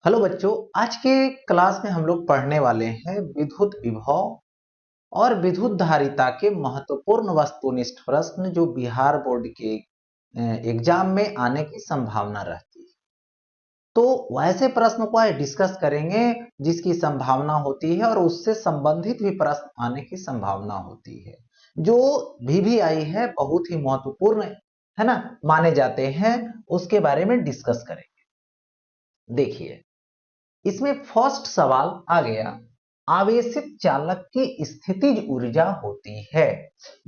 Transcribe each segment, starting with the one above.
Hello बच्चों, आज के क्लास में हम लोग पढ़ने वाले हैं विद्युत विभव और विद्युत धारिता के महत्वपूर्ण वस्तुनिष्ठ प्रश्न जो बिहार बोर्ड के एग्जाम में आने की संभावना रहती है। तो वैसे प्रश्न को आज डिस्कस करेंगे जिसकी संभावना होती है और उससे संबंधित भी प्रश्न आने की संभावना होती है। जो VVI है बहुत ही महत्वपूर्ण है ना, माने जाते हैं, उसके बारे में डिस्कस करेंगे। देखिए, इसमें फर्स्ट सवाल आ गया, आवेशित चालक की स्थितिज ऊर्जा होती है।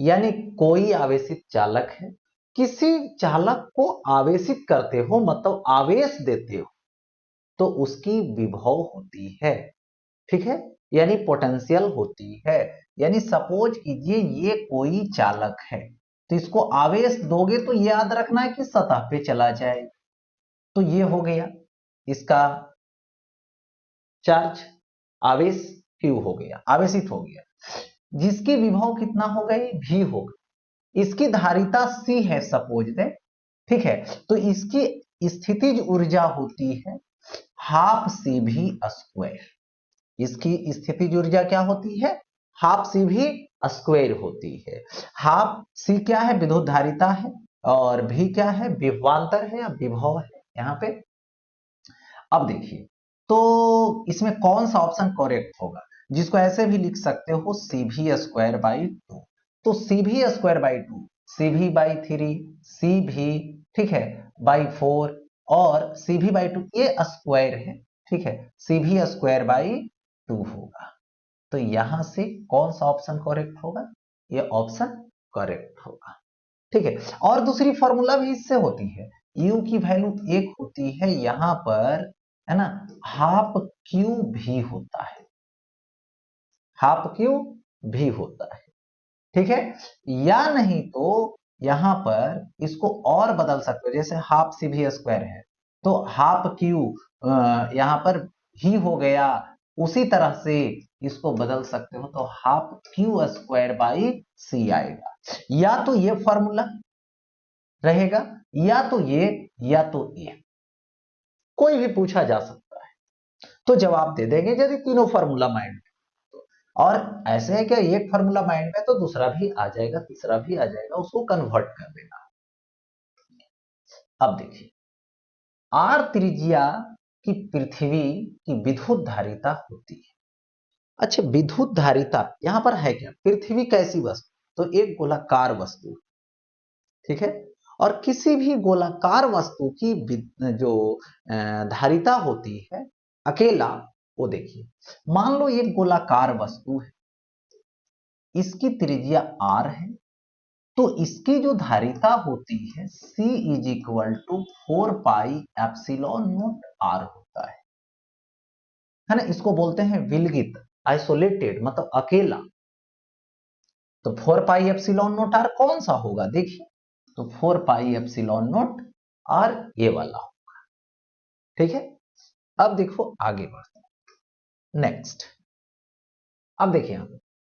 यानी कोई आवेशित चालक है, किसी चालक को आवेशित करते हो मतलब आवेश देते हो तो उसकी विभव होती है। ठीक है, यानी पोटेंशियल होती है। यानी सपोज कीजिए ये कोई चालक है तो इसको आवेश दोगे तो याद रखना है कि सतह पे चला जाएगा। तो ये हो गया इसका चार्ज, आवेश Q हो गया, आवेशित हो गया, जिसकी विभव कितना हो गई, V हो गई। इसकी धारिता C है सपोज दे, ठीक है, तो इसकी स्थितिज ऊर्जा होती है हाफ CV स्क्वायर। इसकी स्थितिज ऊर्जा क्या होती है, हाफ CV स्क्वायर होती है। हाफ C क्या है, विद्युत धारिता है, और V क्या है, विभवांतर है या विभव है यहाँ पे। अब देखिए, तो इसमें कौन सा ऑप्शन करेक्ट होगा, जिसको ऐसे भी लिख सकते हो CV स्क्वायर बाई 2। तो CV square by 2, CV by 3, CV, ठीक है, बाई 4 और CV बाई 2 ये स्क्वायर है, ठीक है, CV स्क्वायर बाई 2 होगा। तो यहां से कौन सा ऑप्शन करेक्ट होगा, ये ऑप्शन करेक्ट होगा। ठीक है, और दूसरी फॉर्मूला भी इससे होती है, U की वैल्यू 1 होती है यहां पर, है ना, हाफ क्यू भी होता है, हाफ क्यू भी होता है। ठीक है, या नहीं तो यहां पर इसको और बदल सकते हो, जैसे हाफ CV स्क्वायर है तो हाफ क्यू यहां पर ही हो गया, उसी तरह से इसको बदल सकते हो तो half Q square by C आएगा। या तो ये फॉर्मूला रहेगा, या तो ये, या तो ये, कोई भी पूछा जा सकता है तो जवाब दे देंगे यदि तीनों फॉर्मूला माइंड में। और ऐसे है क्या, एक फॉर्मूला माइंड में तो दूसरा भी आ जाएगा, तीसरा भी आ जाएगा, उसको कन्वर्ट कर देना। अब देखिए, आर त्रिज्या की पृथ्वी की विद्युत धारिता होती है। अच्छा, विद्युत धारिता यहां पर है क्या, पृथ्वी कैसी वस्तु, तो एक गोलाकार वस्तु, ठीक है, और किसी भी गोलाकार वस्तु की जो धारिता होती है अकेला, वो देखिए, मान लो एक गोलाकार वस्तु है, इसकी त्रिज्या r है, तो इसकी जो धारिता होती है C is equal to 4 pi epsilon nought r होता है ना। इसको बोलते हैं विलगित, आइसोलेटेड मतलब अकेला। तो 4 पाई एप्सिलॉन नॉट r कौन सा होगा, देखिए, तो 4 पाई एप्सिलॉन नॉट r ये वाला होगा। ठीक है, अब देखो आगे बढ़ते हैं, नेक्स्ट। अब देखिए,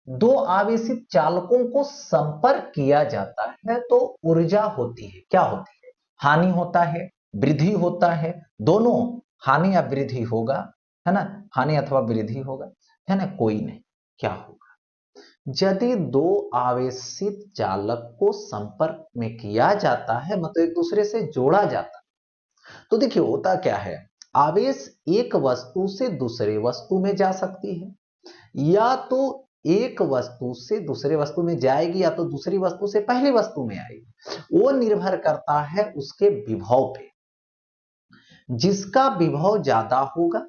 दो आवेशित चालकों को संपर्क किया जाता है तो ऊर्जा होती है, क्या होती है, हानि होता है, वृद्धि होता है, दोनों, हानि या वृद्धि होगा, है ना, हानि अथवा वृद्धि होगा, है ना, कोई नहीं, क्या होगा, यदि दो आवेशित चालक को संपर्क में किया जाता है मतलब एक दूसरे से जोड़ा जाता है, तो देखिए होता क्या है, आवेश एक वस्तु से दूसरे वस्तु में जा सकती है, या तो एक वस्तु से दूसरे वस्तु में जाएगी, या तो दूसरी वस्तु से पहली वस्तु में आएगी। वो निर्भर करता है उसके विभव पे, जिसका विभव ज्यादा होगा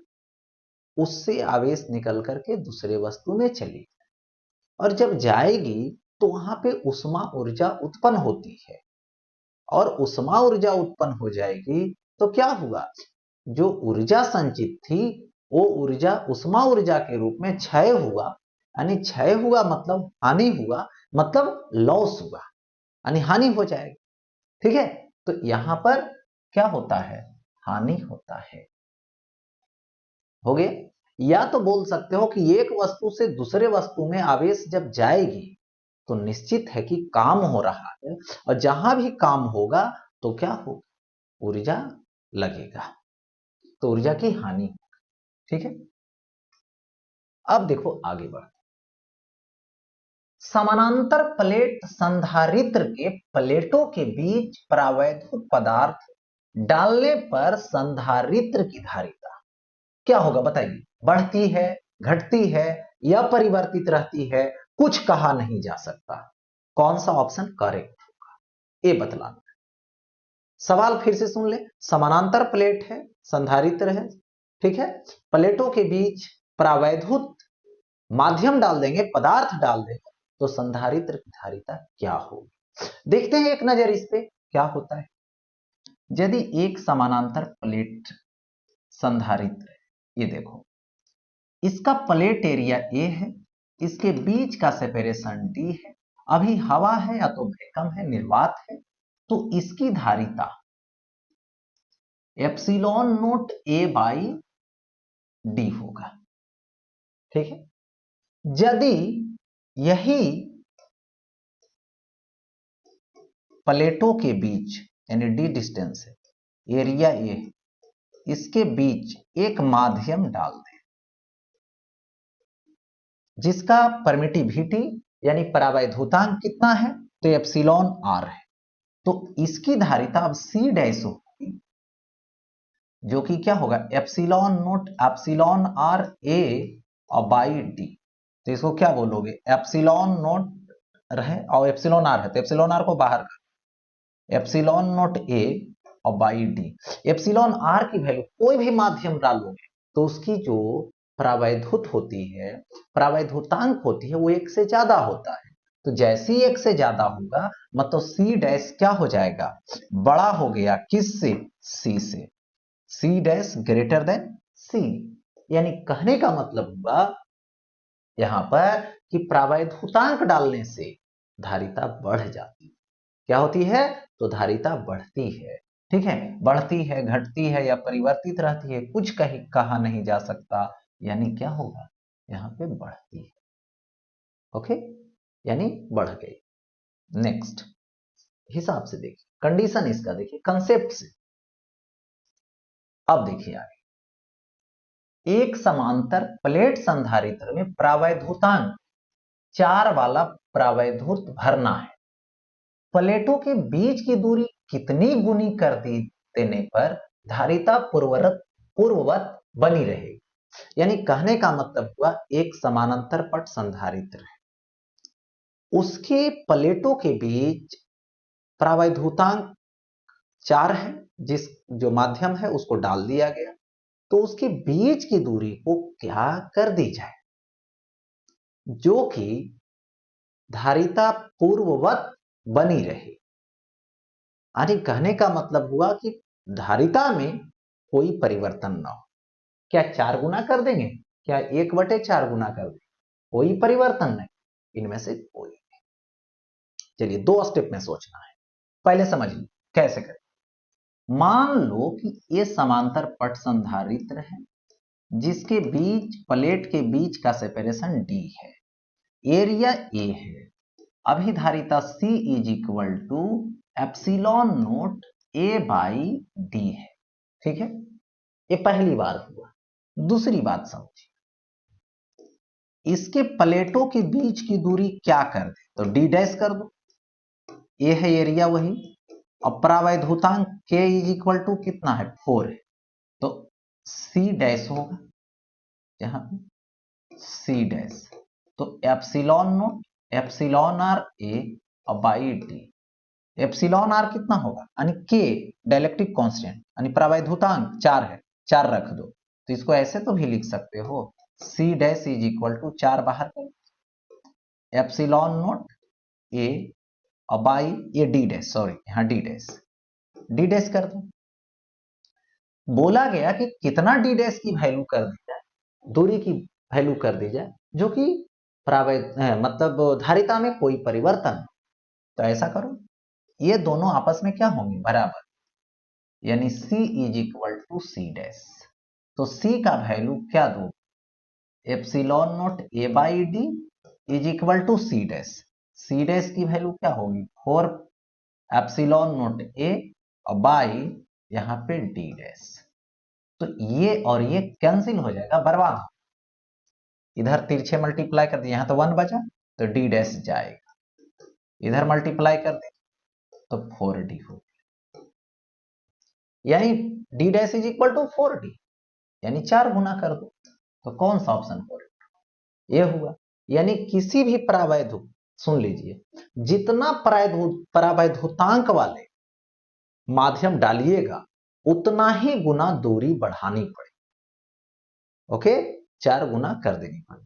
उससे आवेश निकल करके दूसरे वस्तु में चली, और जब जाएगी तो वहां पे उष्मा ऊर्जा उत्पन्न होती है, और उष्मा ऊर्जा उत्पन्न हो जाएगी तो क्या हुआ, जो ऊर्जा संचित थी वो ऊर्जा उष्मा ऊर्जा के रूप में क्षय हुआ, यानी क्षय हुआ मतलब हानि हुआ, मतलब लॉस हुआ, यानी हानि हो जाएगी। ठीक है, तो यहां पर क्या होता है, हानि होता है, हो गया। या तो बोल सकते हो कि एक वस्तु से दूसरे वस्तु में आवेश जब जाएगी तो निश्चित है कि काम हो रहा है, और जहां भी काम होगा तो क्या होगा, ऊर्जा लगेगा, तो ऊर्जा की हानि। ठीक है, अब देखो आगे बढ़, समानांतर प्लेट संधारित्र के प्लेटों के बीच परावैद्युत पदार्थ डालने पर संधारित्र की धारिता क्या होगा बताइए, बढ़ती है, घटती है या परिवर्तित रहती है, कुछ कहा नहीं जा सकता। कौन सा ऑप्शन करेक्ट होगा ये बतलाना। सवाल फिर से सुन ले, समानांतर प्लेट है, संधारित्र है, ठीक है, प्लेटों के बीच परावैद्युत माध्यम डाल देंगे, पदार्थ डाल देंगे, तो संधारित्र की धारिता क्या होगी। देखते हैं एक नजर इस पे क्या होता है। यदि एक समानांतर प्लेट संधारित्र है, ये देखो इसका प्लेट एरिया ए है, इसके बीच का सेपरेशन डी है, अभी हवा है या तो वैक्यूम है, निर्वात है, तो इसकी धारिता epsilon nought A by D होगा। ठीक है, यदि यही प्लेटों के बीच यानी डी डिस्टेंस है, एरिया ए है, इसके बीच एक माध्यम डाल दें जिसका परमिटिविटी यानी परावैद्युतांक कितना है, तो एप्सिलॉन आर है, तो इसकी धारिता अब सी डैश होगी, जो कि क्या होगा एप्सिलॉन नोट एप्सिलॉन आर ए और बाई डी। तो इसको क्या बोलोगे, एप्सिलॉन नोट रहे और एप्सिलॉन आर है तो एप्सिलॉन आर को बाहर कर, एप्सिलॉन नोट ए और बाई डी। एप्सिलॉन आर की वैल्यू कोई भी माध्यम डालोगे तो उसकी जो परावैद्युत होती है, परावैद्युतांक होती है, वो एक से ज्यादा होता है। तो जैसे ही एक से ज्यादा होगा मतलब सी डैश क्या हो जाएगा, बड़ा हो गया, किससे, सी से, सी डैश ग्रेटर देन सी। यानी कहने का मतलब हुआ यहां पर कि परावैद्युतांक डालने से धारिता बढ़ जाती है। क्या होती है, तो धारिता बढ़ती है। ठीक है, बढ़ती है, घटती है या परिवर्तित रहती है, कुछ कहा नहीं जा सकता, यानी क्या होगा यहां पे बढ़ती है। ओके, यानी बढ़ गई। नेक्स्ट हिसाब से देखिए, कंडीशन इसका देखिए कंसेप्ट से। अब देखिए आगे, एक समांतर प्लेट संधारित्र में परावैद्युतांक 4 वाला परावैद्युत भरना है, प्लेटों के बीच की दूरी कितनी गुनी कर दी देने पर धारिता पूर्ववत बनी रहेगी। यानी कहने का मतलब हुआ एक समानांतर पट संधारित्र है, उसके प्लेटों के बीच परावैद्युतांक 4 है, जो माध्यम है उसको डाल दिया गया, तो उसके बीच की दूरी को क्या कर दी जाए जो कि धारिता पूर्ववत बनी रहे। यानी कहने का मतलब हुआ कि धारिता में कोई परिवर्तन ना हो। क्या 4 गुना कर देंगे, क्या 1/4 गुना कर देंगे, कोई परिवर्तन नहीं, इनमें से कोई नहीं। चलिए 2 स्टेप में सोचना है, पहले समझ लीजिए कैसे करें। मान लो कि ये समांतर पट संधारित्र है जिसके बीच प्लेट के बीच का सेपरेशन डी है, एरिया ए है, अभी धारिता C is equal to epsilon nought A by D है। ठीक है, ये पहली बार हुआ। दूसरी बात समझिए, इसके प्लेटों के बीच की दूरी क्या कर दे, तो डी डैश कर दो, ये है एरिया वही, और परावैद्युतांक के इज इक्वल टू कितना है 4 है, तो सी डैश होगा यहां पे सी डैश, तो एप्सिलॉन नोट एप्सिलॉन आर ए और बाई डी। एप्सिलॉन आर कितना होगा यानी के डाइलेक्ट्रिक कांस्टेंट यानी परावैद्युतांक 4 है, 4 रख दो, तो इसको ऐसे तो भी लिख सकते हो C dash is equal to 4 बाहर करो, एप्सिलॉन नोट ए और बाई ये डी डैश, सॉरी यहां डी डैश कर दो। बोला गया कि कितना डी डैश की वैल्यू कर दी जाए, दूरी की वैल्यू कर दी जाए जो कि मतलब धारिता में कोई परिवर्तन। तो ऐसा करो, ये दोनों आपस में क्या होंगे बराबर, यानी C is equal to C dash, तो C का वैल्यू क्या दो, epsilon nought A by D is equal to C dash, C dash की वैल्यू क्या होगी 4 एप्सिलॉन नोट ए और बाई यहां पे डी डैश। तो ये और ये कैंसिल हो जाएगा, बर्बाद हो, इधर तिरछे मल्टीप्लाई कर दिए, यहां तो 1 बचा तो डी डैश जाएगा, इधर मल्टीप्लाई कर दे तो 4d हो, यानी D dash is equal to 4d, यानी 4 गुना कर दो, तो कौन सा ऑप्शन 4 ये हुआ। यानी किसी भी परावैधु, सुन लीजिए, जितना परावैधुतांक वाले माध्यम डालिएगा उतना ही गुना दूरी बढ़ानी पड़े, ओके, 4 गुना कर देनी पड़े,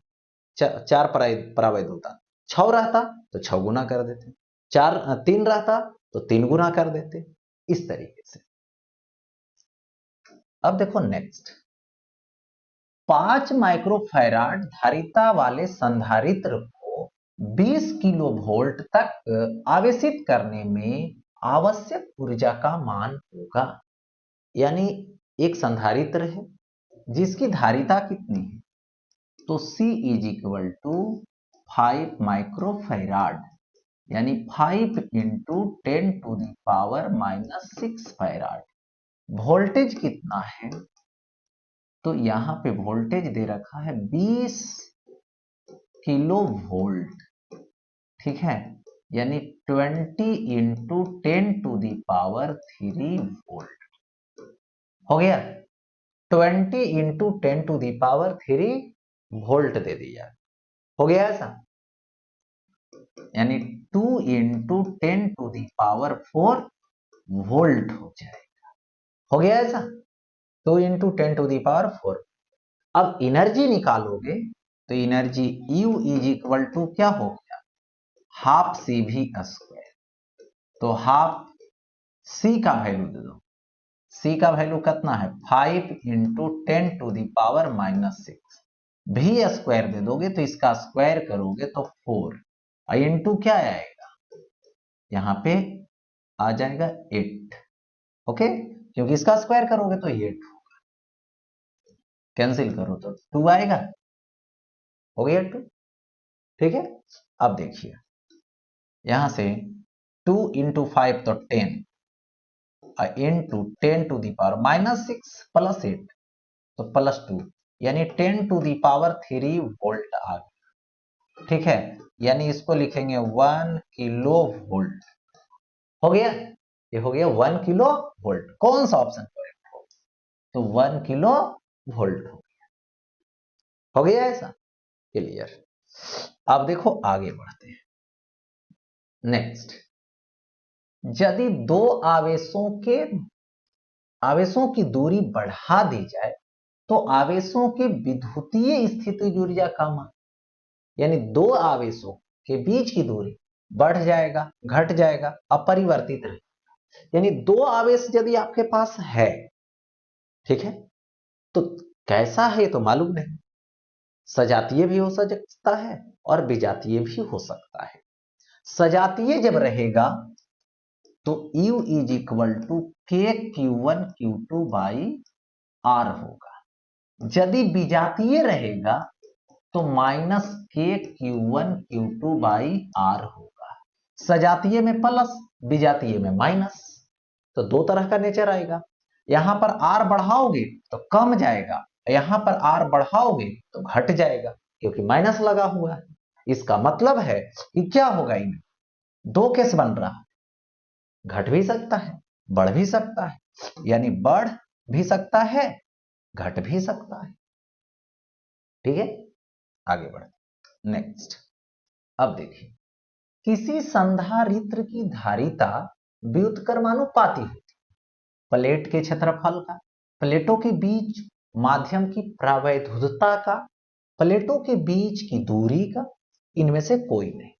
4 परावैधुतांक, 6 रहता तो 6 गुना कर देते, 3 रहता तो 3 गुना कर देते, इस तरीके से। अब देखो नेक्स्ट, 5 माइक्रोफैराड धारिता वाले संधारित्र को 20 किलो वोल्ट तक आवेशित करने में आवश्यक ऊर्जा का मान होगा। यानी एक संधारित्र है जिसकी धारिता कितनी है, तो C is equal to 5 microfarad, यानी 5 इंटू 10⁻⁻6 फैराड। वोल्टेज कितना है, तो यहां पे वोल्टेज दे रखा है 20 किलो वोल्ट, ठीक है, यानी 20 इंटू 10⁻³ वोल्ट हो गया, 20 इंटू 10⁻³ वोल्ट दे दिया, हो गया ऐसा, यानी 2 इंटू 10⁻⁴ वोल्ट हो जाएगा, हो गया ऐसा, 2 इंटू 10⁻⁴। अब एनर्जी निकालोगे तो energy U is equal to क्या हो गया, हाफ CV², तो हाफ C का वैल्यू दे दो, C का वैल्यू कितना है 5 इंटू 10⁻⁻6, V² दे दोगे तो इसका स्क्वायर करोगे तो 4, और इंटू क्या आएगा, यहां पे आ जाएगा 8, ओके, क्योंकि इसका स्क्वायर करोगे तो 8 होगा, कैंसिल करो तो 2 आएगा, हो गया 2, ठीक है। अब देखिए यहां से 2 इंटू 5 तो 10, इंटू 10⁻⁻6 प्लस 8 तो +2, यानी 10⁻³ वोल्ट आ गया, ठीक है, यानी इसको लिखेंगे 1 किलो वोल्ट, हो गया, ये हो गया 1 किलो वोल्ट, कौन सा ऑप्शन करेक्ट हो, तो 1 किलो वोल्ट हो गया ऐसा, क्लियर। अब देखो आगे बढ़ते हैं, नेक्स्ट, यदि दो आवेशों की दूरी बढ़ा दी जाए तो आवेशों के विद्युतीय स्थितिज ऊर्जा का मान, यानी दो आवेशों के बीच की दूरी बढ़ जाएगा घट जाएगा अपरिवर्तित रहेगा, यानी दो आवेश यदि आपके पास है, ठीक है, तो कैसा है तो मालूम नहीं, सजातीय भी हो सकता है और विजातीय भी हो सकता है। सजातीय जब रहेगा तो U is equal to KQ1Q2/R होगा, यदि विजातीय रहेगा तो -KQ1Q2/R होगा, सजातीय में प्लस विजातीय में माइनस, तो दो तरह का नेचर आएगा, यहां पर R बढ़ाओगे तो कम जाएगा, यहां पर R बढ़ाओगे तो घट जाएगा, क्योंकि माइनस लगा हुआ है। इसका मतलब है कि क्या होगा, इनमें दो केस बन रहा है, घट भी सकता है बढ़ भी सकता है, यानी बढ़ भी सकता है घट भी सकता है, ठीक है। आगे बढ़ते नेक्स्ट, अब देखिए, किसी संधारित्र की धारिता व्युत्क्रमानुपाती होती, प्लेट के क्षेत्रफल का, प्लेटों के बीच माध्यम की प्रावैधुता का, प्लेटों के बीच की दूरी का, इनमें से कोई नहीं,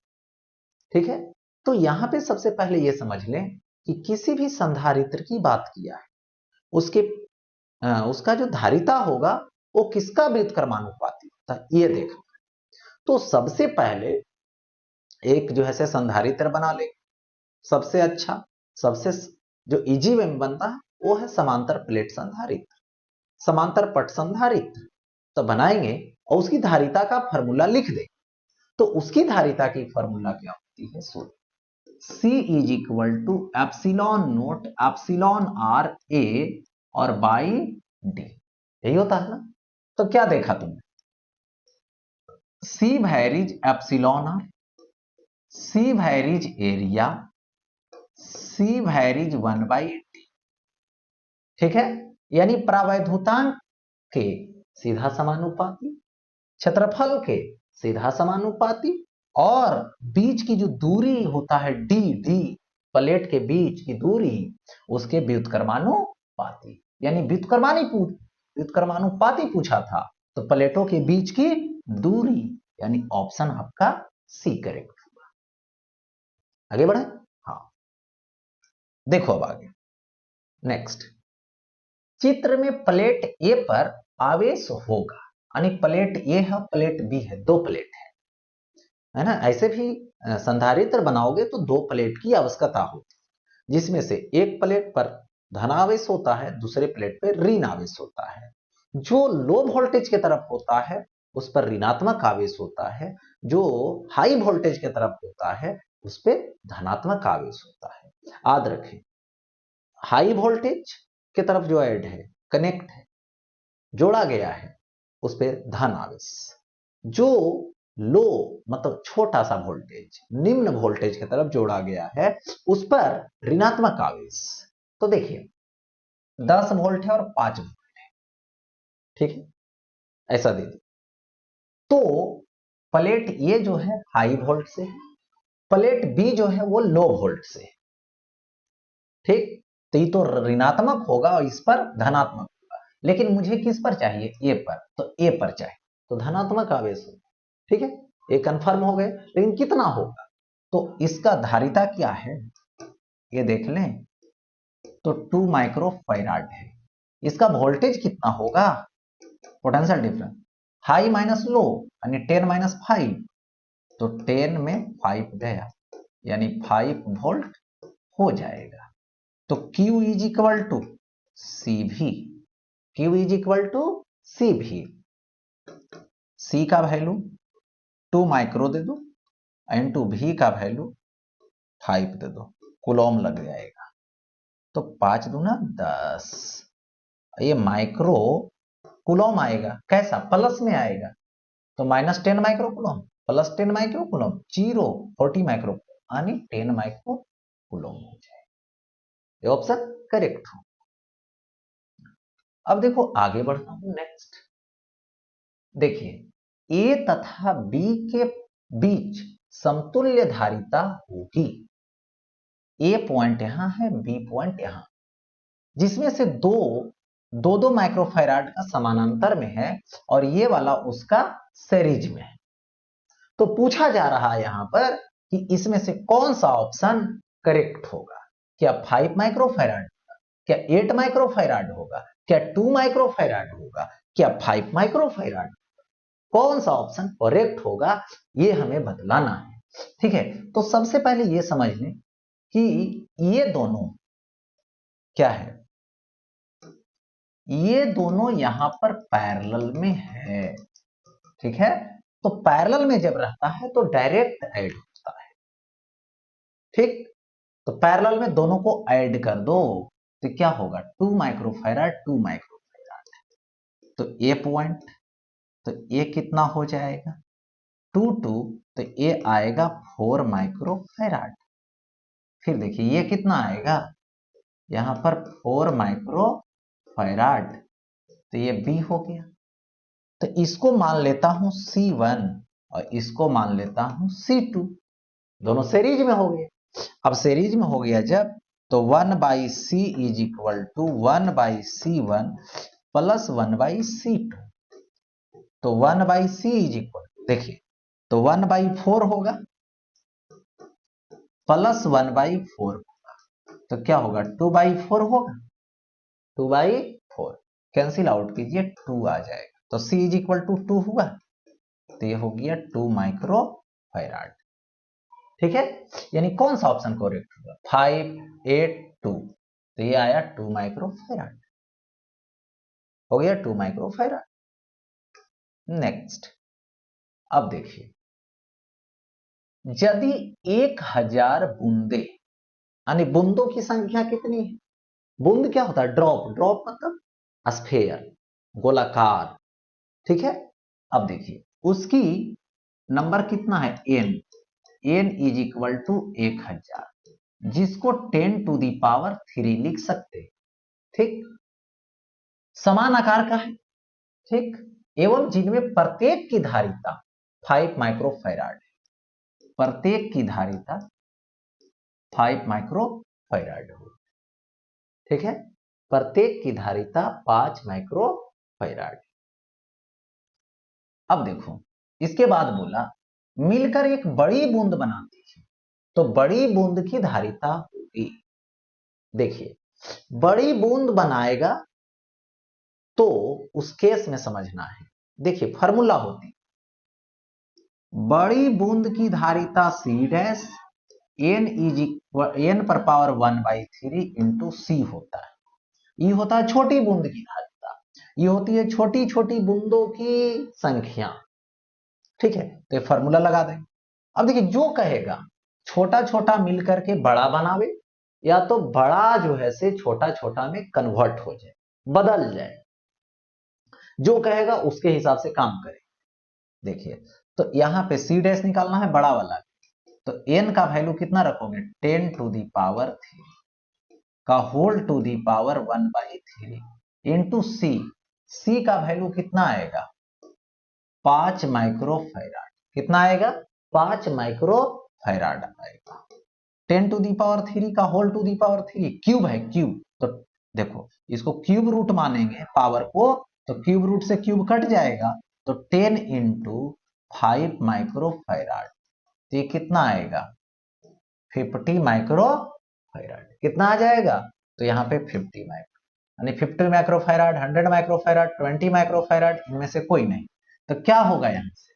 ठीक है। तो यहां पे सबसे पहले यह समझ लें कि किसी भी संधारित्र की बात किया है, उसका जो धारिता होगा वो किसका व्युत्क्रमानुपाती होता है, ये देखना। तो सबसे पहले एक जो है संधारित्र बना ले, सबसे अच्छा, सबसे जो इजी वे में बनता है वो है समांतर प्लेट संधारित्र, समांतर पट संधारित्र, तो बनाएंगे और उसकी धारिता का फॉर्मूला लिख देंगे। तो उसकी धारिता की फॉर्मूला क्या होती है, सुन, C is equal to epsilon note epsilon R A और बाई D, यही होता है ना। तो क्या देखा तुमने, C varies epsilon R, C varies area, C varies 1/80। ठीक है, यानी प्रावैधुतांक के सीधा समानुपाती, क्षेत्रफल के सीधा समानुपाती, और बीच की जो दूरी होता है डी डी, प्लेट के बीच की दूरी, उसके व्युत्क्रमानुपाती। यानी व्युत्क्रमानुपाती पूछा था, तो प्लेटों के बीच की दूरी, यानी ऑप्शन आपका सी करेक्ट होगा। आगे बढ़े। हाँ, देखो अब आगे नेक्स्ट, चित्र में प्लेट ए पर आवेश होगा, यानी प्लेट ए है प्लेट बी है, दो प्लेट है ना। ऐसे भी संधारित्र बनाओगे तो दो प्लेट की आवश्यकता होती है, जिसमें से एक प्लेट पर धनावेश होता है, दूसरे प्लेट पर ऋण आवेश होता है। जो लो वोल्टेज की तरफ होता है उस पर ऋणात्मक आवेश होता है, जो हाई वोल्टेज की तरफ होता है उस पर धनात्मक आवेश होता है। याद रखें, हाई वोल्टेज की तरफ जो ऐड है, कनेक्ट है, जोड़ा गया है, उस पर धन आवेश। जो लो मतलब छोटा सा वोल्टेज, निम्न वोल्टेज की तरफ जोड़ा गया है, उस पर ऋणात्मक आवेश। तो देखिए 10 वोल्ट है और 5 वोल्ट है, ठीक है, ऐसा दे दी। तो प्लेट ये जो है हाई वोल्ट से है, प्लेट बी जो है वो लो वोल्ट से है। ठीक, तो ये तो ऋणात्मक होगा और इस पर धनात्मक होगा, लेकिन मुझे किस पर चाहिए, ए पर, तो ए पर चाहिए, तो धनात्मक आवेश होगा। ठीक है, ये कंफर्म हो गए, लेकिन कितना होगा, तो इसका धारिता क्या है ये देख लें, तो 2 माइक्रो फैराड है। इसका वोल्टेज कितना होगा, potential difference, high minus low यानी 10 माइनस 5, तो 10 में 5 गया, यानी 5 वोल्ट हो जाएगा। तो Q इज इक्वल टू सी भी, Q इज इक्वल टू सी भी, C का वैल्यू 2 माइक्रो दे दो, इनटू V का वैल्यू 5 दे दो, कूलॉम लग जाएगा। तो 5 दूना 10, ये माइक्रो कूलॉम आएगा, कैसा, प्लस में आएगा, तो -10 micro Coulomb plus 10 micro Coulomb, 40 micro, यानी 10 माइक्रो कूलॉम हो जाए। ये ऑप्शन करेक्ट हो। अब देखो आगे बढ़ता हूं नेक्स्ट, देखिए ए तथा बी के बीच समतुल्य धारिता होगी। ए पॉइंट यहां है, बी पॉइंट यहां, जिसमें से दो माइक्रोफैराड का समानांतर में है और ये वाला उसका सीरीज में है। तो पूछा जा रहा है यहां पर कि इसमें से कौन सा ऑप्शन करेक्ट होगा, क्या 5 माइक्रोफैराड होगा, क्या 8 माइक्रोफैराड होगा, क्या 2 माइक्रोफैराड होगा, क्या 5 माइक्रोफैराड, कौन सा ऑप्शन करेक्ट होगा, ये हमें बतलाना है। ठीक है, तो सबसे पहले ये समझ लें कि ये दोनों क्या है, ये दोनों यहां पर पैरेलल में है। ठीक है, तो पैरेलल में जब रहता है तो डायरेक्ट ऐड होता है। ठीक, तो पैरेलल में दोनों को ऐड कर दो तो क्या होगा, 2 माइक्रोफैराड 2 माइक्रोफैराड, तो ए पॉइंट, तो ये कितना हो जाएगा 2 2, तो ये आएगा 4 माइक्रोफैराड। फिर देखिए ये कितना आएगा, यहां पर 4 माइक्रोफैराड, तो ये बी हो गया। तो इसको मान लेता हूं C1 और इसको मान लेता हूं C2, दोनों सीरीज में हो गए। अब सीरीज में हो गया जब, तो 1/C is equal to 1/C1 plus 1/C2, तो 1/C इज इक्वल, देखिए तो 1/4 होगा प्लस 1/4 होगा, तो क्या होगा 2/4 होगा, 2/4 कैंसिल आउट कीजिए, 2 आ जाएगा, तो C इज इक्वल टू 2 हुआ, तो ये हो गया 2 माइक्रो फैराड। ठीक है, यानी कौन सा ऑप्शन करेक्ट होगा, 5 8 2, तो ये आया 2 माइक्रो फैराड, हो गया 2 माइक्रो फैराड। नेक्स्ट, अब देखिए यदि 1000 बूंदे, यानी बूंदों की संख्या कितनी है, बूंद क्या होता है, ड्रॉप, ड्रॉप मतलब स्फेयर, गोलाकार, ठीक है। अब देखिए उसकी नंबर कितना है, n, n is equal to 1000, जिसको 10⁻³ लिख सकते हैं, ठीक। समान आकार का है, ठीक, एवं जिनमें प्रत्येक की धारिता 5 माइक्रोफैराड है, प्रत्येक की धारिता 5 माइक्रोफैराड हो, ठीक है, प्रत्येक की धारिता 5 माइक्रोफैराड। अब देखो इसके बाद बोला मिलकर एक बड़ी बूंद बनाती है, तो बड़ी बूंद की धारिता होगी, देखिए बड़ी बूंद बनाएगा तो उस केस में समझना है, देखिए फॉर्मूला होती बड़ी बूंद की धारिता C डैश n पर पावर 1/3 इंटू सी होता है। ये होता है छोटी बूंद की धारिता, ये होती है छोटी छोटी बूंदों की संख्या, ठीक है। तो ये फॉर्मूला लगा देंगे। अब देखिए जो कहेगा छोटा छोटा मिलकर के बड़ा बनावे, या तो बड़ा जो है से छोटा छोटा में कन्वर्ट हो जाए, बदल जाए, जो कहेगा उसके हिसाब से काम करें। देखिए तो यहां पे सी डैश निकालना है बड़ा वाला, तो n का वैल्यू कितना रखोगे, 10⁻³ का whole to the power 1/3 into C, C का वैल्यू कितना आएगा, 5 माइक्रोफैराड, कितना आएगा, 5 माइक्रोफैराड आएगा। 10⁻³ का whole to the power 3 cube है, क्यूब, तो देखो इसको क्यूब रूट मानेंगे पावर को, तो क्यूब रूट से क्यूब कट जाएगा, तो 10 इंटू 5 माइक्रोफैराड, तो ये कितना आएगा, 50 माइक्रोफैराड, कितना आ जाएगा, तो यहाँ पे 50 माइक्रो, यानी 50 माइक्रोफैराड, 100 माइक्रोफैराड, 20 माइक्रोफैराड, इनमें से कोई नहीं, तो क्या होगा यहां से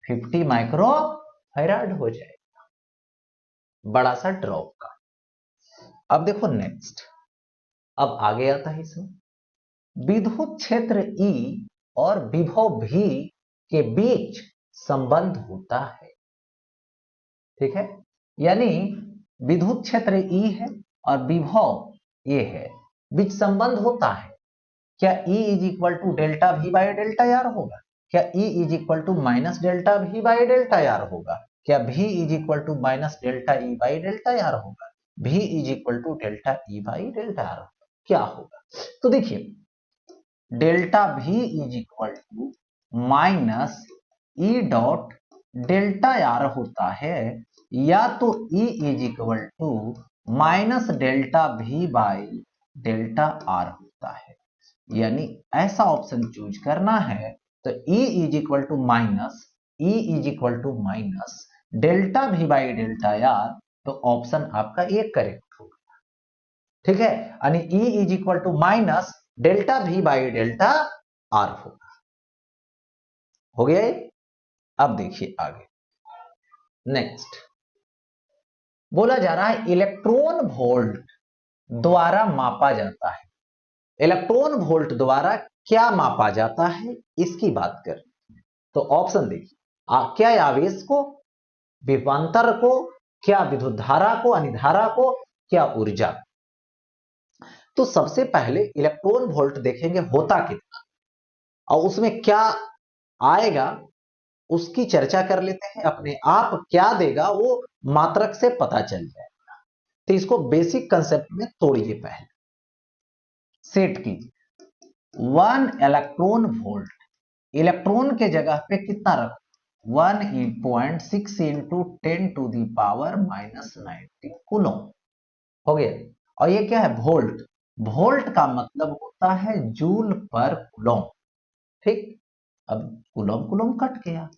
50 माइक्रोफैराड हो जाएगा, बड़ा सा ड्रॉप का। अब देखो नेक्स्ट, अब आगे आता है इसमें विद्युत क्षेत्र E और विभव V के बीच संबंध होता है, ठीक है, यानी विद्युत क्षेत्र E है और विभव A है, बीच संबंध होता है, क्या E is equal to delta V by delta R होगा, क्या E is equal to minus delta V by delta R होगा, क्या V is equal to minus delta E by delta R होगा, V is equal to delta E by delta R होगा, क्या होगा। तो देखिए delta V is equal to minus E dot delta R होता है, या तो E is equal to minus delta V by delta R होता है, यानी ऐसा ऑप्शन चूज करना है। तो E is equal to minus, E is equal to minus delta V by delta R, तो ऑप्शन आपका ये करेक्ट होगा, ठीक है, यानी E is equal to minus delta V by delta R होगा, हो गया ये। अब देखिए आगे नेक्स्ट बोला जा रहा है इलेक्ट्रॉन वोल्ट द्वारा मापा जाता है, इलेक्ट्रॉन वोल्ट द्वारा क्या मापा जाता है इसकी बात कर, तो ऑप्शन देखिए क्या आवेश को, विभवांतर को, क्या विद्युत धारा को, अनिधारा को, क्या ऊर्जा। तो सबसे पहले इलेक्ट्रॉन वोल्ट देखेंगे होता कितना और उसमें क्या आएगा उसकी चर्चा कर लेते हैं, अपने आप क्या देगा वो मात्रक से पता चल जाएगा। तो इसको बेसिक कंसेप्ट में तोड़िए, पहले सेट कीजिए 1 इलेक्ट्रॉन वोल्ट, इलेक्ट्रॉन के जगह पे कितना रखो 1.6 into 10 to the power -90 coulomb, हो गया। और ये क्या है वोल्ट, वोल्ट का मतलब होता है जूल पर कूलम, ठीक। अब कूलम कूलम कट गया,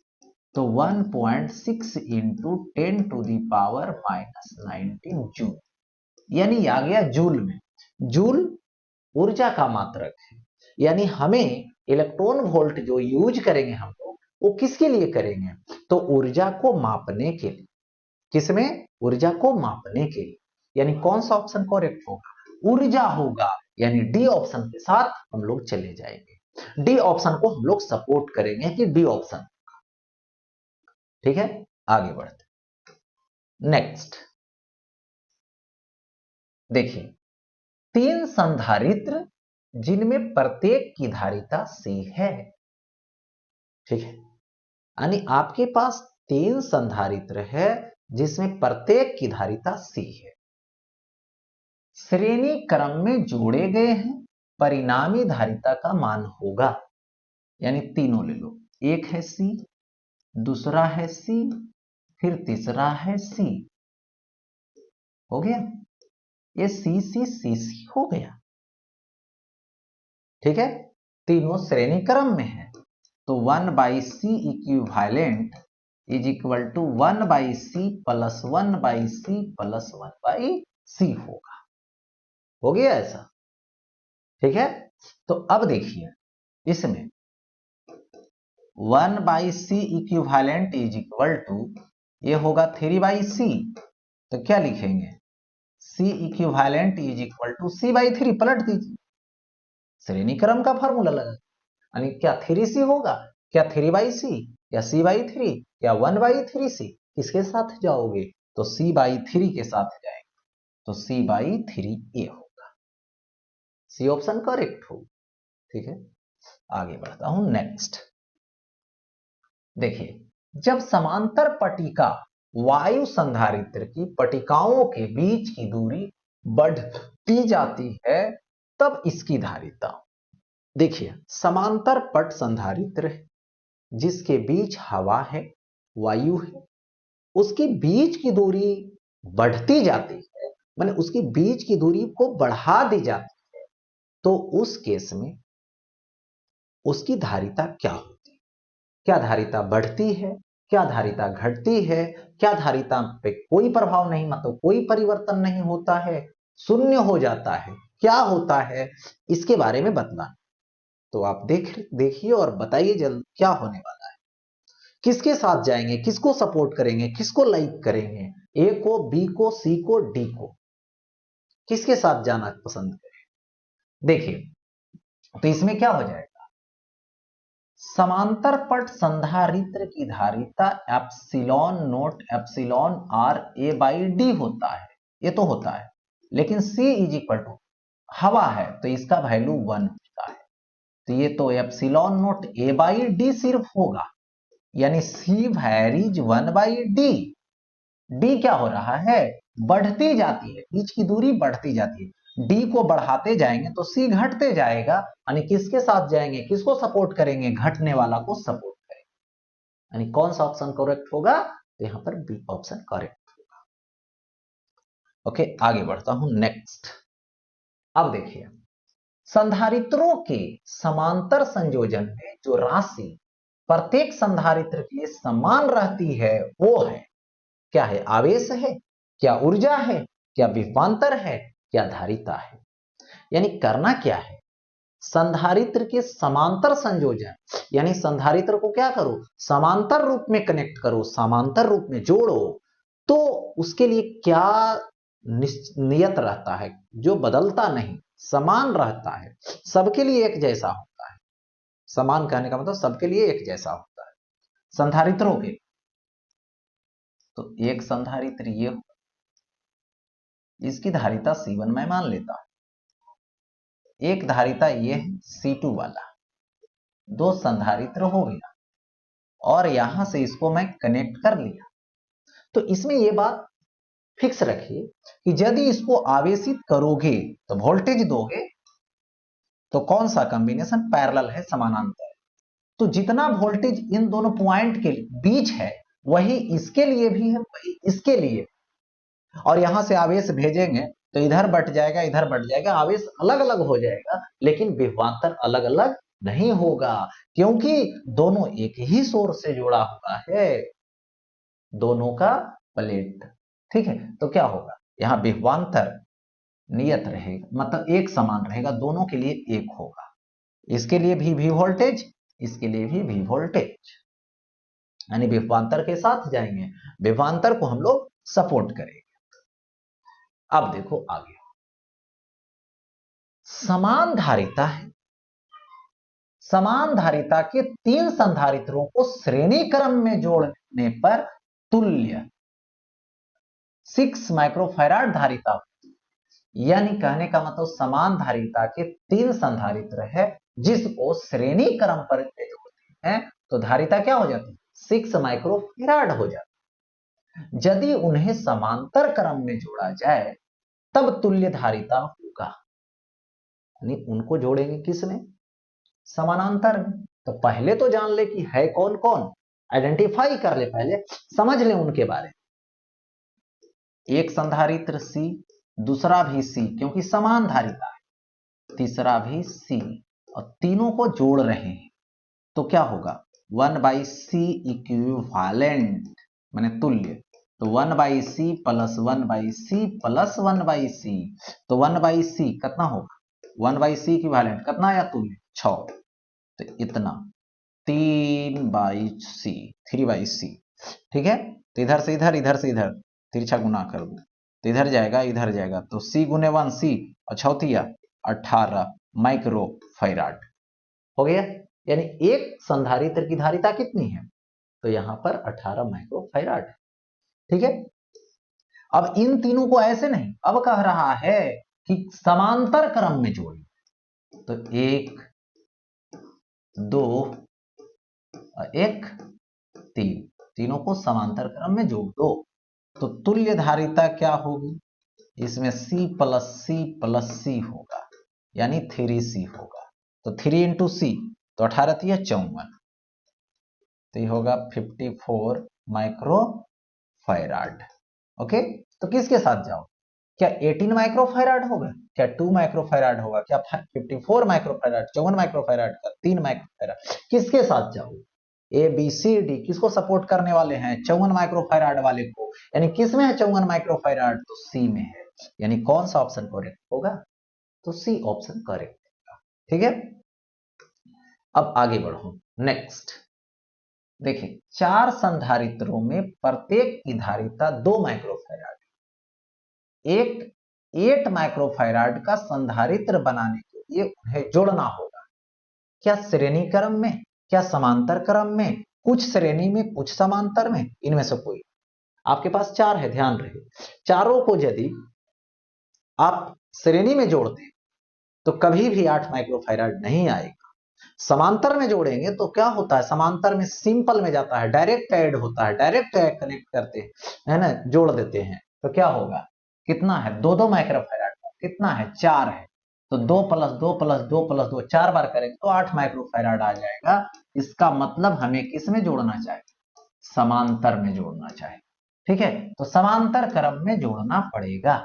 तो 1.6 into 10 to the power -19 joule, यानी आ गया जूल में। जूल ऊर्जा का मात्रक है, यानी हमें इलेक्ट्रॉन वोल्ट जो यूज करेंगे हम लोग वो किसके लिए करेंगे, तो ऊर्जा को मापने के लिए, किसमें, ऊर्जा को मापने के लिए, यानी कौन सा ऑप्शन करेक्ट होगा, ऊर्जा होगा, यानी डी ऑप्शन के साथ हम लोग चले जाएंगे, डी ऑप्शन को हम लोग सपोर्ट करेंगे कि डी ऑप्शन, ठीक है। आगे बढ़ते नेक्स्ट देखिए 3 संधारित्र जिनमें प्रत्येक की धारिता C है। ठीक है, यानी आपके पास 3 संधारित्र है जिसमें प्रत्येक की धारिता C है, श्रेणी क्रम में जोड़े गए हैं, परिणामी धारिता का मान होगा, यानी तीनों ले लो, एक है C, दूसरा है C, फिर तीसरा है C, हो गया, ये C हो गया। ठीक है, तीनों श्रेणी क्रम में है, तो 1/C equivalent is equal to 1/C plus 1/C plus 1/C होगा। हो गया ऐसा। ठीक है, तो अब देखिए इसमें 1/C equivalent is equal to ये होगा 3/C, तो क्या लिखेंगे, C equivalent is equal to C/3, पलट दीजिए, श्रेणी क्रम का फॉर्मूला लगा, यानी क्या 3C होगा, क्या 3/C, या C/3, या 1/3C, किसके साथ जाओगे, तो C/3 के साथ जाएंगे, तो C/3A होगा, सी ऑप्शन करेक्ट होगा। ठीक है, आगे बढ़ता हूं नेक्स्ट। देखिए, जब समांतर पट्टिका वायु संधारित्र की पट्टिकाओं के बीच की दूरी बढ़ती जाती है तब इसकी धारिता, देखिए समांतर पट संधारित्र है जिसके बीच हवा है, वायु है, उसके बीच की दूरी बढ़ती जाती है, माने उसकी बीच की दूरी को बढ़ा दी जाती है, तो उस केस में उसकी धारिता क्या होती है, क्या धारिता बढ़ती है, क्या धारिता घटती है, क्या धारिता पे कोई प्रभाव नहीं, मतलब कोई परिवर्तन नहीं होता है, शून्य हो जाता है, क्या होता है, इसके बारे में बतला। तो आप देखिए और बताइए जल्द क्या होने वाला है, किसके साथ जाएंगे, किसको सपोर्ट करेंगे, किसको लाइक करेंगे, ए को, बी को, सी को, डी को, किसके साथ जाना पसंद करें। देखिए, तो इसमें क्या हो जाएगा, समांतर पट संधारित्र की धारिता epsilon note epsilon R A by D होता है, ये तो होता है, लेकिन C इज इक्वल टू हवा है तो इसका वैल्यू 1 होता है, तो ये तो epsilon nought A by D सिर्फ होगा, यानी C वैरीज 1/D। डी क्या हो रहा है, बढ़ती जाती है, बीच की दूरी बढ़ती जाती है, डी को बढ़ाते जाएंगे तो सी घटते जाएगा, यानी किसके साथ जाएंगे, किसको सपोर्ट करेंगे, घटने वाला को सपोर्ट करेंगे, यानी कौन सा ऑप्शन करेक्ट होगा, तो यहां पर बी ऑप्शन करेक्ट होगा। ओके, आगे बढ़ता हूं नेक्स्ट। अब देखिए, संधारित्रों के समांतर संयोजन में जो राशि प्रत्येक संधारित्र के लिए समान रहती है वो है, क्या है, आवेश है, क्या ऊर्जा है, क्या विभवांतर है, क्या धारिता है। यानी करना क्या है, संधारित्र के समांतर संयोजन, यानी संधारित्र को क्या करो, समांतर रूप में कनेक्ट करो, समांतर रूप में जोड़ो, तो उसके लिए क्या नियत रहता है, जो बदलता नहीं, समान रहता है, सबके लिए एक जैसा होता है, समान कहने का मतलब सबके लिए एक जैसा होता है संधारित्रों के। तो एक संधारित्र ये, इसकी धारिता C1 मैं मान लेता हूं, एक धारिता ये है C2 वाला, दो संधारित्र हो गया, और यहां से इसको मैं कनेक्ट कर लिया, तो इसमें यह बात फिक्स रखिए कि यदि इसको आवेशित करोगे तो वोल्टेज दोगे, तो कौन सा कॉम्बिनेशन पैरेलल है, समानांतर, तो जितना वोल्टेज इन दोनों पॉइंट के बीच है वही इसके लिए भी है, वही इसके लिए, और यहां से आवेश भेजेंगे तो इधर बट जाएगा, इधर बट जाएगा, आवेश अलग अलग हो जाएगा, लेकिन विभवांतर अलग अलग नहीं होगा, क्योंकि दोनों एक ही सोर्स से जुड़ा हुआ है, दोनों का प्लेट। ठीक है, तो क्या होगा, यहां विभवांतर नियत रहेगा, मतलब एक समान रहेगा, दोनों के लिए एक होगा, इसके लिए भी वोल्टेज, इसके लिए भी वोल्टेज, यानी विभवांतर के साथ जाएंगे, विभवांतर को हम लोग सपोर्ट करेंगे। अब देखो आगे, समान धारिता है, समान धारिता के 3 संधारित्रों को श्रेणी क्रम में जोड़ने पर तुल्य 6 माइक्रोफैराड धारिता होती है, यानी कहने का मतलब समान धारिता के 3 संधारित्र है जिसको श्रेणी क्रम पर जोड़ते हैं तो धारिता क्या हो जाती है 6 माइक्रोफैराड हो जाती है। यदि उन्हें समांतर क्रम में जोड़ा जाए तब तुल्य धारिता होगा, यानी उनको जोड़ेंगे किसमें समानांतर में। तो पहले तो जान ले कि है कौन कौन, आइडेंटिफाई कर ले, पहले समझ ले उनके बारे में। एक संधारित्र C, दूसरा भी C क्योंकि समान धारिता है, तीसरा भी C और तीनों को जोड़ रहे हैं तो क्या होगा 1/C इक्विवेलेंट माने तुल्य। तो 1/C plus 1/C plus 1/C, तो 1/C कितना होगा 1/C इक्विवेलेंट कितना आया तुल्य 6, तो इतना 3/C 3/C। ठीक है, तो इधर से इधर तिरछा गुना कर दो तो इधर जाएगा तो C गुने 1 C और छौतिया 18 माइक्रोफैराड हो गया। यानी एक संधारित्र की धारिता कितनी है तो यहां पर 18 माइक्रोफैराड है। ठीक है, अब इन तीनों को ऐसे नहीं, अब कह रहा है कि समांतर क्रम में जोड़ें, तो 1 2 और 1 3, तीनों को समांतर क्रम में जोड़ दो तो तुल्य धारिता क्या होगी, इसमें C प्लस C होगा यानी 3C होगा। तो 3 इंटू C तो 18 3 54, तो ये होगा 54 माइक्रोफैराड। ओके, तो किसके साथ जाओ, क्या 18 माइक्रोफैराड होगा, क्या 2 माइक्रोफैराड होगा, क्या 54 माइक्रोफैराड 54 माइक्रोफैराड का 3 माइक्रोफैराड, किसके साथ जाओ ए बी सी डी किसको सपोर्ट करने वाले हैं 54 माइक्रोफैराड वाले को, यानी किस में है 54 माइक्रोफैराड तो सी में है, यानी कौन सा ऑप्शन करेक्ट होगा तो सी ऑप्शन करेक्ट होगा। ठीक है, अब आगे बढ़ो नेक्स्ट। देखिए 4 संधारित्रों में प्रत्येक की धारिता 2 माइक्रोफैराड, एक 8 माइक्रोफैराड का संधारित्र बनाने के लिए उन्हें जोड़ना होगा, क्या श्रेणी क्रम में, क्या समांतर क्रम में, कुछ श्रेणी में कुछ समांतर में, इनमें से कोई। आपके पास 4 है, ध्यान रहे, चारों को यदि आप श्रेणी में जोड़ते तो कभी भी 8 माइक्रोफैराड नहीं आएगा। समांतर में जोड़ेंगे तो क्या होता है, समांतर में सिंपल में जाता है, डायरेक्ट ऐड होता है, डायरेक्ट कनेक्ट करते हैं है ना, जोड़ देते हैं तो क्या होगा, कितना है 2 माइक्रोफैराड का, कितना है 4 है, तो 2 प्लस 2 प्लस 2 प्लस 2 4 बार करेंगे तो 8 माइक्रोफैराड आ जाएगा। इसका मतलब हमें किस में जोड़ना चाहिए, समांतर में जोड़ना चाहिए। ठीक है, तो समांतर क्रम में जोड़ना पड़ेगा।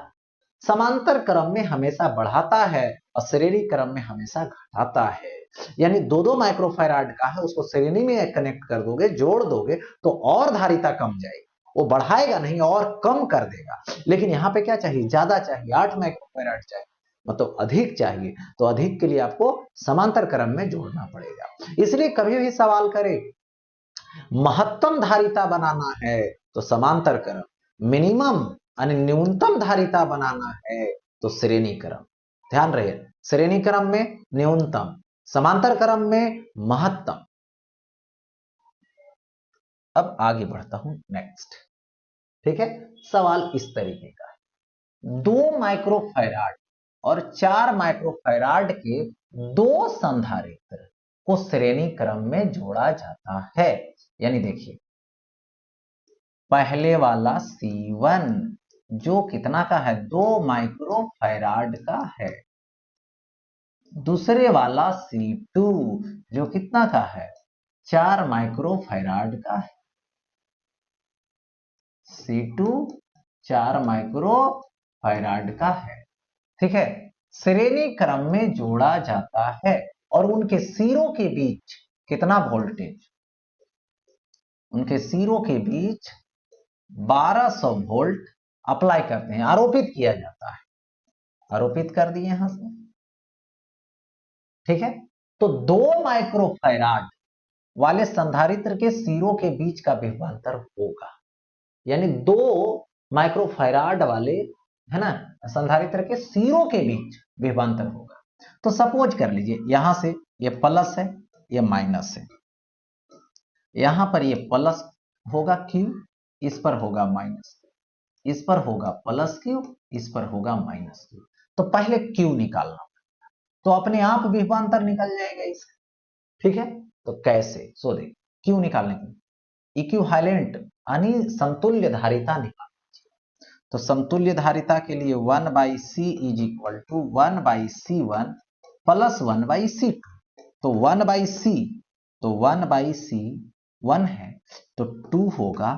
समांतर क्रम में हमेशा बढ़ाता है और श्रेणी क्रम में हमेशा घटाता है, यानी 2 माइक्रोफैराड का है उसको श्रेणी में कनेक्ट कर दोगे, जोड़ दोगे तो और धारिता कम जाएगी, वो बढ़ाएगा नहीं और कम कर देगा। लेकिन यहाँ पे क्या चाहिए, ज्यादा चाहिए, 8 माइक्रोफैराड चाहिए, मतलब अधिक चाहिए, तो अधिक के लिए आपको समांतर क्रम में जोड़ना पड़ेगा। इसलिए कभी भी सवाल करे महत्तम धारिता बनाना है तो समांतर क्रम, मिनिमम यानी न्यूनतम धारिता बनाना है तो श्रेणी क्रम। ध्यान रहे, श्रेणी क्रम में न्यूनतम, समांतर क्रम में महत्तम। अब आगे बढ़ता हूं नेक्स्ट। ठीक है, सवाल इस तरीके का है, 2 माइक्रोफैराड और 4 माइक्रोफैराड के 2 संधारित्र को श्रेणी क्रम में जोड़ा जाता है। यानी देखिए पहले वाला C1 जो कितना का है 2 माइक्रोफैराड का है, दूसरे वाला C2 जो कितना का है 4 माइक्रोफैराड का है, C2 4 माइक्रोफैराड का है। ठीक है, श्रेणी क्रम में जोड़ा जाता है और उनके सिरों के बीच कितना वोल्टेज, उनके सिरों के बीच 1200 वोल्ट अप्लाई करते हैं, आरोपित किया जाता है, आरोपित कर दिए यहां से। ठीक है, तो 2 माइक्रोफैराड वाले संधारित्र के सिरों के बीच का विभवांतर होगा, यानी 2 माइक्रोफैराड वाले है ना संधारित्र के सिरों के बीच विभवांतर होगा। तो सपोज कर लीजिए यहां से ये प्लस है, ये माइनस है, यहां पर ये प्लस होगा Q, इस पर होगा माइनस, इस पर होगा प्लस Q, इस पर होगा माइनस Q। तो पहले Q निकालना, तो अपने आप विभवांतर निकल जाएगा इसका। ठीक है, तो कैसे, सो देख Q निकालने के इक्विवेलेंट यानी समतुल्य धारिता निकाल। तो समतुल्य धारिता के लिए 1/c is equal to 1/c1 plus 1/c2। तो 1/c, तो 1/c 1 है, तो 2 होगा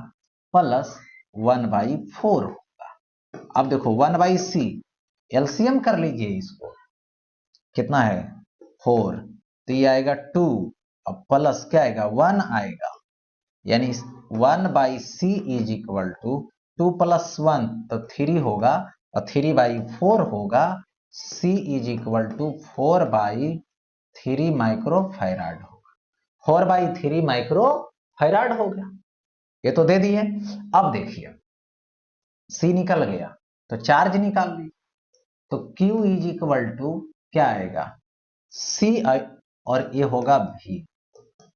प्लस 1/4 होगा। अब देखो 1/c एलसीएम कर लीजिए इसको, कितना है 4, तो ये आएगा 2 और प्लस क्या आएगा 1 आएगा, यानी 1/c is equal to 2 plus 1 तो 3 होगा और 3/4 होगा। c is equal to 4/3 microfarad होगा, 4/3 माइक्रोफैराड हो गया। ये तो दे दिए। अब देखिए c निकल गया तो चार्ज निकाल ली, तो q इज इक्वल टू क्या आएगा c और ये होगा v।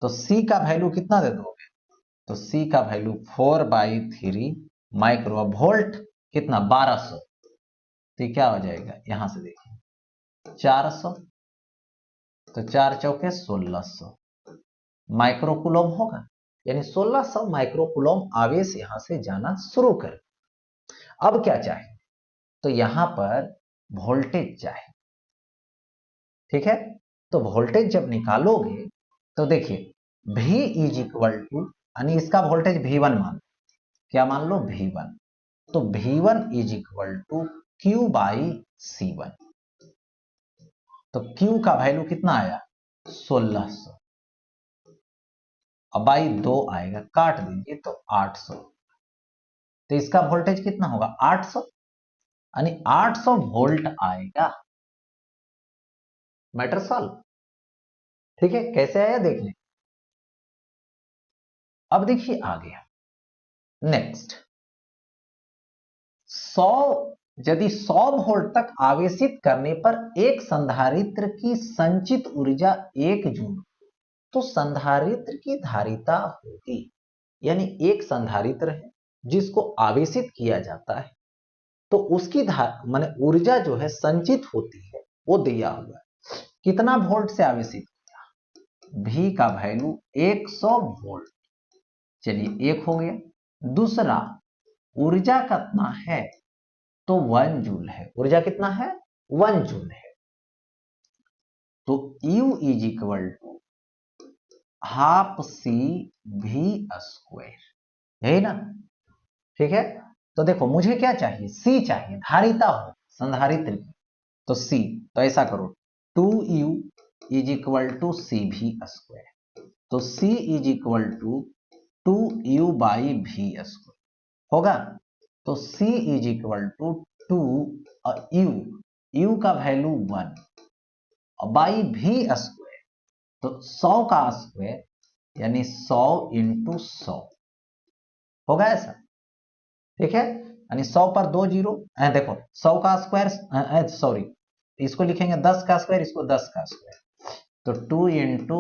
तो c का वैल्यू कितना दे दोगे, तो c का वैल्यू 4/3 माइक्रो वोल्ट, कितना 1200। तो क्या हो जाएगा, यहां से देखिए 400, तो 4 चौके 1600 माइक्रोकुलम होगा, यानी 1600 माइक्रोकुलम आवेश यहां से जाना शुरू कर। अब क्या चाहिए, तो यहां पर वोल्टेज चाहिए। ठीक है, तो वोल्टेज जब निकालोगे तो देखिए V इज इक्वल टू, यानी इसका वोल्टेज V1 मान लो, क्या मान लो V1, तो V1 is equal to Q/C1। तो Q का वैल्यू कितना आया 1600, अब बाई 2 आएगा, काट दीजिए तो 800। तो इसका वोल्टेज कितना होगा 800, यानी 800 वोल्ट आएगा। Matter solve. ठीक है, कैसे आया देख लें। अब देखिए आ गया नेक्स्ट, 100 यदि 100 वोल्ट तक आवेशित करने पर एक संधारित्र की संचित ऊर्जा 1 जूल, तो संधारित्र की धारिता होगी, यानी एक संधारित्र है जिसको आवेशित किया जाता है, तो उसकी माने ऊर्जा जो है संचित होती है, वो दिया हुआ है। कितना वोल्ट से आवेशित किया, V का वैल्यू 100 वोल्ट, चलिए एक हो गया। दूसरा ऊर्जा कितना है, तो 1 जूल है, ऊर्जा कितना है 1 जूल है। तो U is equal to half C V², यही ना। ठीक है, तो देखो मुझे क्या चाहिए, C चाहिए, धारिता हो संधारित्र की, तो C, तो ऐसा करो 2U is equal to CV², तो C is equal to 2U/V² होगा। तो C इज इक्वल टू 2 और U का वैल्यू 1 और बाई V², तो 100 का स्क्वायर यानी 100 इंटू 100 होगा ऐसा। ठीक है, यानी 100 पर 2 जीरो, देखो 100 का स्क्वायर, सॉरी इसको लिखेंगे 10 का स्क्वायर, इसको 10 का स्क्वायर, तो 2 इंटू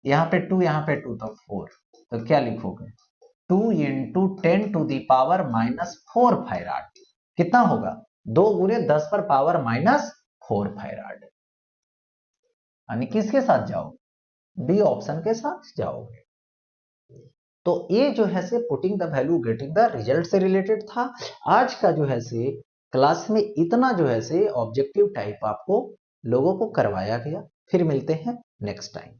यहाँ पे 2 यहाँ पे 2 तो 4, तो क्या लिखोगे 2 into 10 to the power -4 farad, कितना होगा 2 गुने 10 पर पावर -4 फैराड, यानी किसके साथ जाओगे, डी ऑप्शन के साथ जाओगे। तो ये जो है से putting the value getting the result से रिलेटेड था। आज का जो है से क्लास में इतना जो है से ऑब्जेक्टिव टाइप आपको लोगों को करवाया गया। फिर मिलते हैं नेक्स्ट टाइम।